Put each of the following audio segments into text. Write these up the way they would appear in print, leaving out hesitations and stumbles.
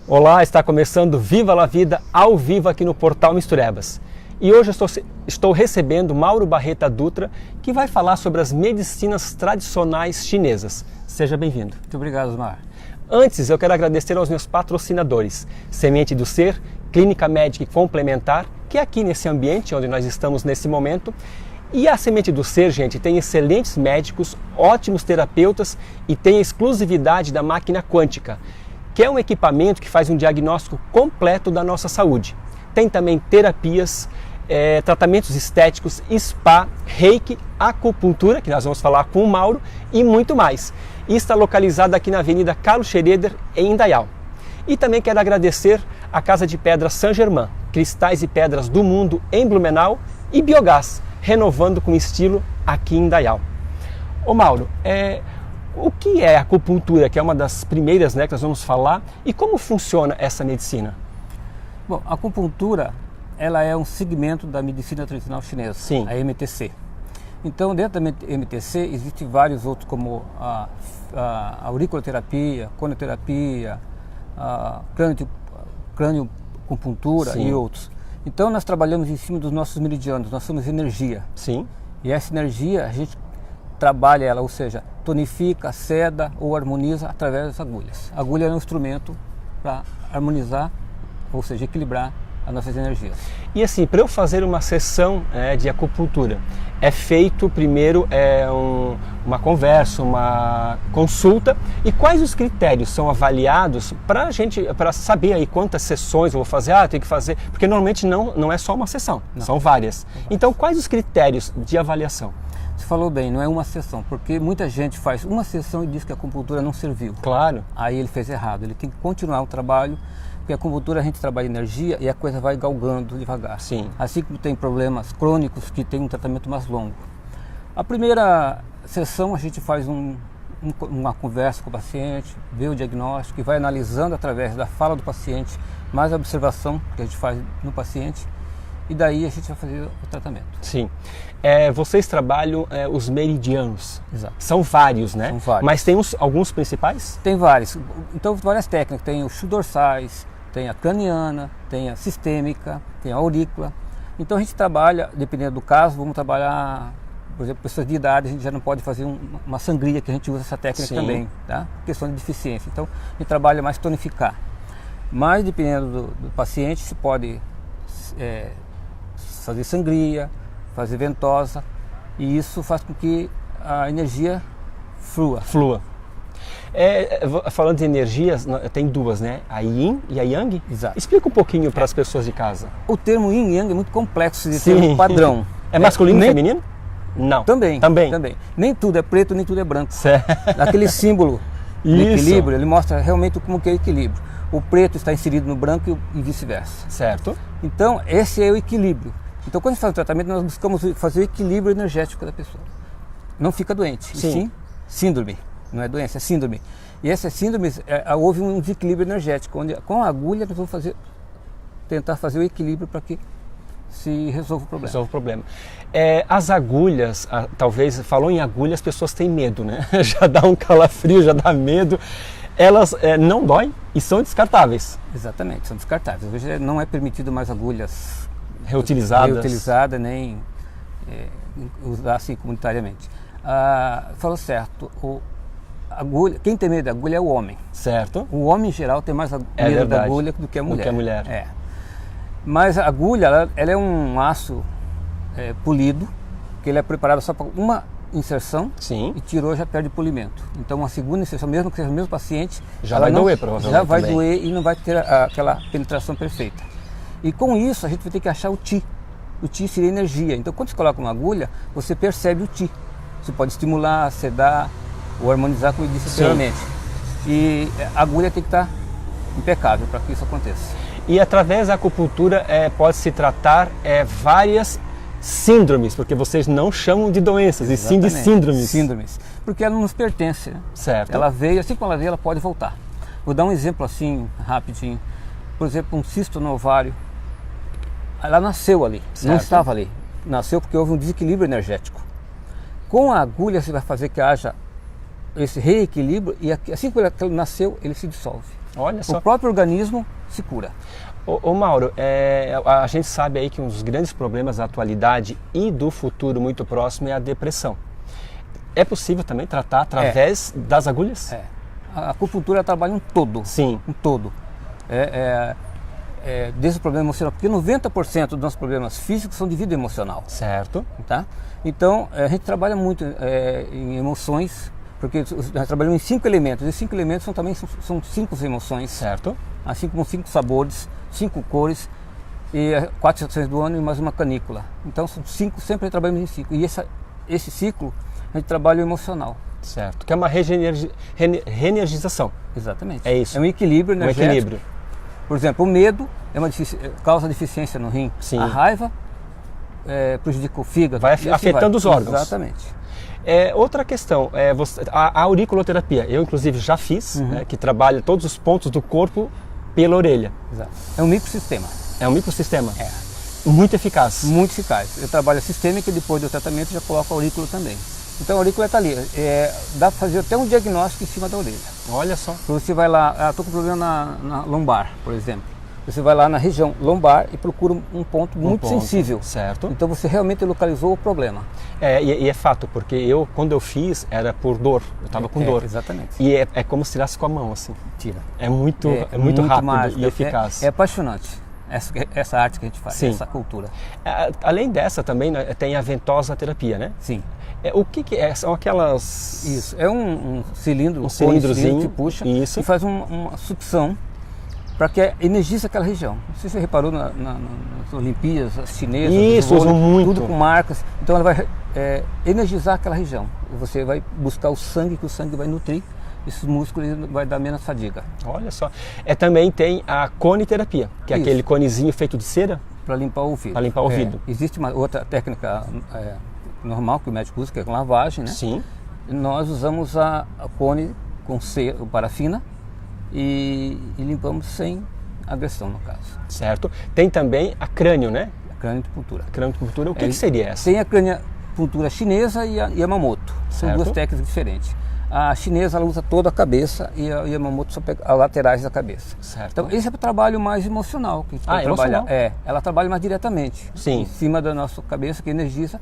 Olá, está começando Viva la Vida ao vivo aqui no Portal Misturebas. E hoje estou recebendo Mauro Barreta Dutra, que vai falar sobre as medicinas tradicionais chinesas. Seja bem-vindo. Muito obrigado, Osmar. Antes, eu quero agradecer aos meus patrocinadores, Semente do Ser, Clínica Médica e Complementar, que é aqui nesse ambiente onde nós estamos nesse momento. E a Semente do Ser, gente, tem excelentes médicos, ótimos terapeutas e tem a exclusividade da máquina quântica, que é um equipamento que faz um diagnóstico completo da nossa saúde. Tem também terapias, tratamentos estéticos, spa, reiki, acupuntura, que nós vamos falar com o Mauro, e muito mais. E está localizado aqui na Avenida Carlos Schroeder, em Indaial. E também quero agradecer a Casa de Pedras Saint-Germain, cristais e pedras do mundo em Blumenau, e Biogás, renovando com estilo aqui em Indaial. Ô Mauro, o que é a acupuntura, que é uma das primeiras, que nós vamos falar, e como funciona essa medicina? Bom, a acupuntura, ela é um segmento da medicina tradicional chinesa, Sim. a MTC. Então, dentro da MTC, existem vários outros, como a auriculoterapia, conioterapia, a cranioacupuntura e outros. Então, nós trabalhamos em cima dos nossos meridianos, nós somos energia. Sim. E essa energia, a gente trabalha ela, ou seja, tonifica, seda ou harmoniza através das agulhas. A agulha é um instrumento para harmonizar, ou seja, equilibrar as nossas energias. E assim, para eu fazer uma sessão de acupuntura, é feito primeiro uma conversa, uma consulta, e quais os critérios são avaliados para saber aí quantas sessões eu vou fazer? Eu tenho que fazer, porque normalmente não é só uma sessão, são várias. Então, quais os critérios de avaliação? Você falou bem, não é uma sessão, porque muita gente faz uma sessão e diz que a acupuntura não serviu. Claro. Aí ele fez errado, ele tem que continuar o trabalho, porque a acupuntura a gente trabalha energia e a coisa vai galgando devagar. Sim. Assim como tem problemas crônicos que tem um tratamento mais longo. A primeira sessão a gente faz uma conversa com o paciente, vê o diagnóstico e vai analisando através da fala do paciente, mais a observação que a gente faz no paciente, e daí a gente vai fazer o tratamento. Sim. Vocês trabalham os meridianos. Exato. São vários, né? São vários. Mas tem alguns principais? Tem vários. Então, várias técnicas. Tem os dorsais, tem a craniana, tem a sistêmica, tem a aurícula. Então, a gente trabalha, dependendo do caso, vamos trabalhar, por exemplo, pessoas de idade, a gente já não pode fazer uma sangria, que a gente usa essa técnica Sim. também, tá? Questão de deficiência. Então, a gente trabalha mais tonificar. Mas, dependendo do paciente, se pode fazer sangria, fazer ventosa, e isso faz com que a energia flua. Falando de energias, tem duas, né? A Yin e a Yang. Exato. Explica um pouquinho para as pessoas de casa. O termo Yin e Yang é muito complexo de Sim. ter um padrão. É masculino e feminino? Não. Também. Também. Nem tudo é preto, nem tudo é branco. Certo. Aquele símbolo de Isso. equilíbrio, ele mostra realmente como que é o equilíbrio. O preto está inserido no branco e vice-versa. Certo. Então, esse é o equilíbrio. Então, quando a gente faz o tratamento, nós buscamos fazer o equilíbrio energético da pessoa. Não fica doente, Sim. e sim síndrome. Não é doença, é síndrome. E essa síndrome, houve um desequilíbrio energético, onde com a agulha nós vamos tentar fazer o equilíbrio para que se resolva o problema. Resolve o problema. As agulhas, talvez, falou em agulha, as pessoas têm medo, né? Já dá um calafrio, já dá medo. Elas não doem e são descartáveis. Exatamente, são descartáveis. Hoje não é permitido mais agulhas reutilizadas, nem usar assim comunitariamente. Falou certo, quem tem medo da agulha é o homem. Certo. O homem em geral tem mais medo da agulha do que a mulher. Do que a mulher. Mas a agulha, ela é um aço polido, que ele é preparado só para uma inserção. Sim. E tirou, já perde polimento. Então uma segunda inserção, mesmo que seja o mesmo paciente, já vai doer provavelmente. Já vai também. doer e não vai ter aquela penetração perfeita. E com isso a gente vai ter que achar o Qi. O Qi seria energia. Então quando você coloca uma agulha, você percebe o Qi. Você pode estimular, sedar ou harmonizar, como eu disse anteriormente. E a agulha tem que estar impecável para que isso aconteça. E através da acupuntura pode-se tratar várias síndromes, porque vocês não chamam de doenças, Exatamente. E sim de síndromes. Síndromes, porque ela não nos pertence, né? Certo. Ela veio, assim como ela veio, ela pode voltar. Vou dar um exemplo assim, rapidinho. Por exemplo, um cisto no ovário. Ela nasceu ali, não estava ali. Nasceu porque houve um desequilíbrio energético. Com a agulha você vai fazer que haja esse reequilíbrio e assim que ele nasceu, ele se dissolve. Olha só. O próprio organismo se cura. Ô Mauro, a gente sabe aí que um dos grandes problemas da atualidade e do futuro muito próximo é a depressão. É possível também tratar através das agulhas? A acupuntura trabalha um todo. Sim. Um todo. Desde o problema emocional, porque 90% dos nossos problemas físicos são de vida emocional. Certo. Tá? Então, a gente trabalha muito em emoções, porque nós trabalhamos em 5 elementos, e 5 elementos são 5 emoções. Certo. Assim como 5 sabores, 5 cores, e 4 estações do ano e mais uma canícula. Então, são 5, sempre trabalhamos em 5. E esse ciclo, a gente trabalha o emocional. Certo. Que é uma reenergização. Exatamente. É isso. É um equilíbrio energético. Um equilíbrio. Por exemplo, o medo causa deficiência no rim. Sim. A raiva prejudica o fígado. Vai afetando os órgãos. Exatamente. Outra questão, a auriculoterapia, eu inclusive já fiz, né, que trabalha todos os pontos do corpo pela orelha. Exato. É um microsistema. É um microsistema. Muito eficaz. Muito eficaz. Eu trabalho a sistêmica e depois do tratamento já coloco a aurícula também. Então a aurícula está ali. Dá para fazer até um diagnóstico em cima da orelha. Olha só. Então, você vai lá, estou com problema na lombar, por exemplo. Você vai lá na região lombar e procura um ponto muito sensível. Certo. Então você realmente localizou o problema. E é fato, porque quando eu fiz, era por dor. Eu estava com dor. Exatamente. E é como se tirasse com a mão, assim. Tira. É muito rápido mágico, e eficaz. É apaixonante essa arte que a gente faz, Sim. essa cultura. Além dessa também, né, tem a ventosa terapia, né? Sim. O que é? São aquelas... Isso, é um cilindro, cilindrozinho que puxa isso. e faz uma sucção para que energize aquela região. Não sei se você reparou nas Olimpíadas, as chinesas, isso, usam muito. Tudo com marcas. Então ela vai energizar aquela região. Você vai buscar o sangue, que o sangue vai nutrir esses músculos e vai dar menos fadiga. Olha só. Também tem a coniterapia, que é aquele conezinho feito de cera. Para limpar o ouvido. Para limpar o ouvido. Existe uma outra técnica normal que o médico usa, que é com lavagem, né? Sim. Nós usamos a cone com parafina e limpamos sem agressão, no caso. Certo. Tem também a crânio, né? A craniopuntura. Craniopuntura, o que seria essa? Tem a craniopuntura chinesa e a Yamamoto. São Certo. duas técnicas diferentes. A chinesa ela usa toda a cabeça e a Yamamoto só pega as laterais da cabeça. Certo. Então esse é o trabalho mais emocional que a gente emocional. ela trabalha mais diretamente. Sim. Em cima da nossa cabeça, que energiza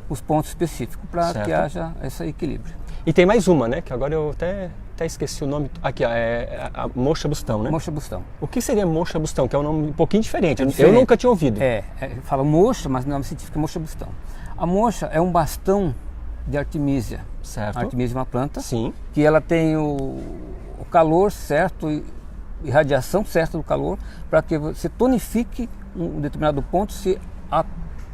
os pontos específicos para que haja esse equilíbrio. E tem mais uma, né? Que agora eu até esqueci o nome. Aqui, ó, é a Mocha Bustão, né? Mocha Bustão. O que seria Mocha Bustão? Que é um nome um pouquinho diferente. Eu nunca tinha ouvido. Fala mocha, mas o nome científico é Mocha Bustão. A mocha é um bastão de artemisia. Certo. A artemisia é uma planta. Sim. Que ela tem o calor certo e radiação certa do calor para que você tonifique um determinado ponto se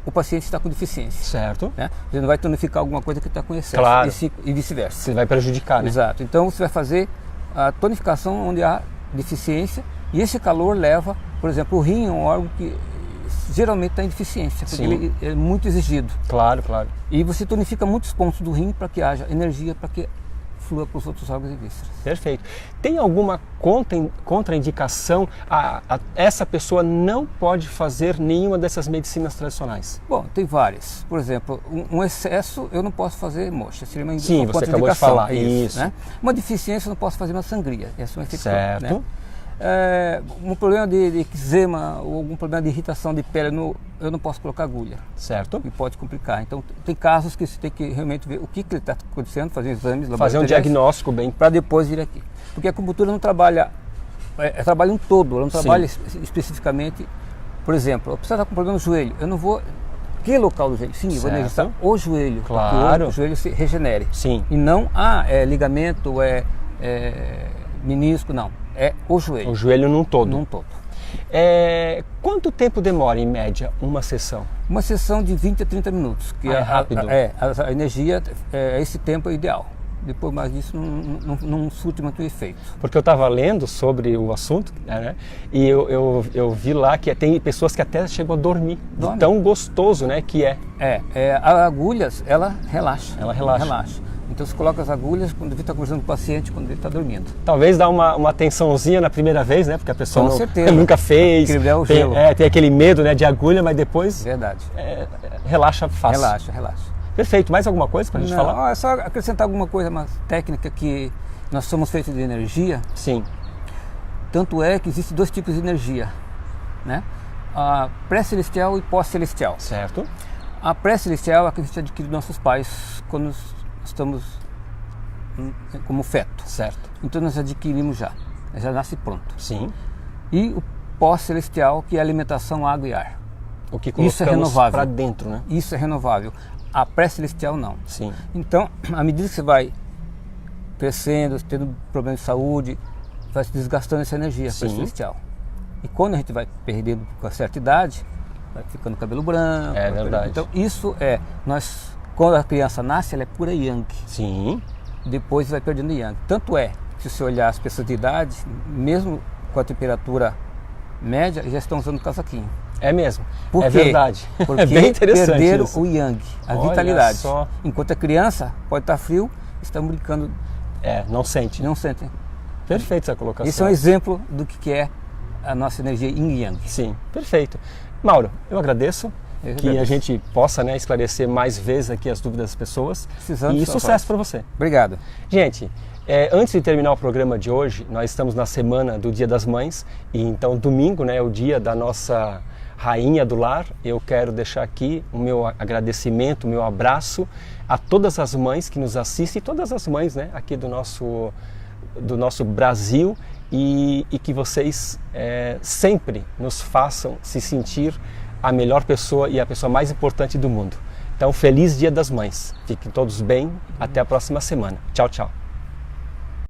o paciente está com deficiência. Certo. Né? Você não vai tonificar alguma coisa que está com excesso. Claro. E vice-versa. Você vai prejudicar, né? Exato. Então você vai fazer a tonificação onde há deficiência e esse calor leva, por exemplo, o rim é um órgão que geralmente está em deficiência, porque ele é muito exigido. Claro, claro. E você tonifica muitos pontos do rim para que haja energia, para que flua para os outros órgãos e vísceras. Perfeito. Tem alguma contraindicação essa pessoa não pode fazer nenhuma dessas medicinas tradicionais? Bom, tem várias. Por exemplo, um excesso eu não posso fazer mocha, seria uma Sim, você acabou de falar. Isso. Né? Uma deficiência eu não posso fazer uma sangria, essa é uma infecção. Certo. Né? Um problema de eczema ou algum problema de irritação de pele, eu não posso colocar agulha. Certo. E pode complicar. Então, tem casos que você tem que realmente ver o que está acontecendo, fazer exames laboratoriais. Fazer um diagnóstico bem. Para depois vir aqui. Porque a acupuntura não trabalha, trabalha um todo, ela não trabalha especificamente. Por exemplo, eu preciso estar com problema no joelho, eu não vou. Que local do joelho? Sim, eu vou energizar o joelho. Claro. Para que o joelho se regenere. Sim. E não, ligamento, menisco, não. É o joelho. O joelho num todo. Num todo. Quanto tempo demora, em média, uma sessão? Uma sessão de 20 a 30 minutos. Que é rápido. A energia, esse tempo é ideal. Depois mais disso não surte muito efeito. Porque eu estava lendo sobre o assunto, né? E eu vi lá que tem pessoas que até chegam a dormir. De tão gostoso, né, que é. A agulhas, ela relaxa. Ela relaxa. Então você coloca as agulhas quando ele está conversando com o paciente, quando ele está dormindo. Talvez dá uma tensãozinha na primeira vez, né? Porque a pessoa nunca fez. Equilibrar o gelo. Tem aquele medo, né, de agulha, mas depois Verdade. Relaxa fácil. Relaxa. Perfeito. Mais alguma coisa para a gente falar? É só acrescentar alguma coisa, uma técnica que nós somos feitos de energia. Sim. Tanto é que existem dois tipos de energia, né? A pré-celestial e pós-celestial. Certo. A pré-celestial é a que a gente adquire dos nossos pais quando estamos como feto. Certo. Então nós adquirimos já nasce pronto. Sim. E o pós-celestial, que é alimentação, água e ar. O que Isso é colocamos renovável. para dentro, né? Isso é renovável. A pré-celestial não. Sim. Então, à medida que você vai crescendo, tendo problemas de saúde, vai se desgastando essa energia pré-celestial. E quando a gente vai perdendo com a certa idade, vai ficando cabelo branco. É verdade. Então isso quando a criança nasce, ela é pura Yang. Sim. Depois vai perdendo Yang. Tanto é que se você olhar as pessoas de idade, mesmo com a temperatura média, já estão usando casaquinho. É mesmo. Por é quê? verdade. Porque é bem interessante perderam isso. o Yang, a Olha vitalidade. só. Enquanto a criança pode estar frio, estão brincando, Não sente. não sentem. Perfeito essa colocação. Esse é um exemplo do que é a nossa energia Yin e Yang. Sim, perfeito. Mauro, eu agradeço. Que a gente possa, né, esclarecer mais vezes aqui as dúvidas das pessoas. Precisando E sucesso para você. Obrigado. Gente, antes de terminar o programa de hoje, nós estamos na semana do Dia das Mães. E então domingo, né, é o dia da nossa rainha do lar. Eu quero deixar aqui o meu agradecimento, o meu abraço a todas as mães que nos assistem, todas as mães, né, aqui do nosso Brasil. E que vocês sempre nos façam se sentir a melhor pessoa e a pessoa mais importante do mundo. Então, feliz Dia das Mães. Fiquem todos bem. Até a próxima semana. Tchau, tchau.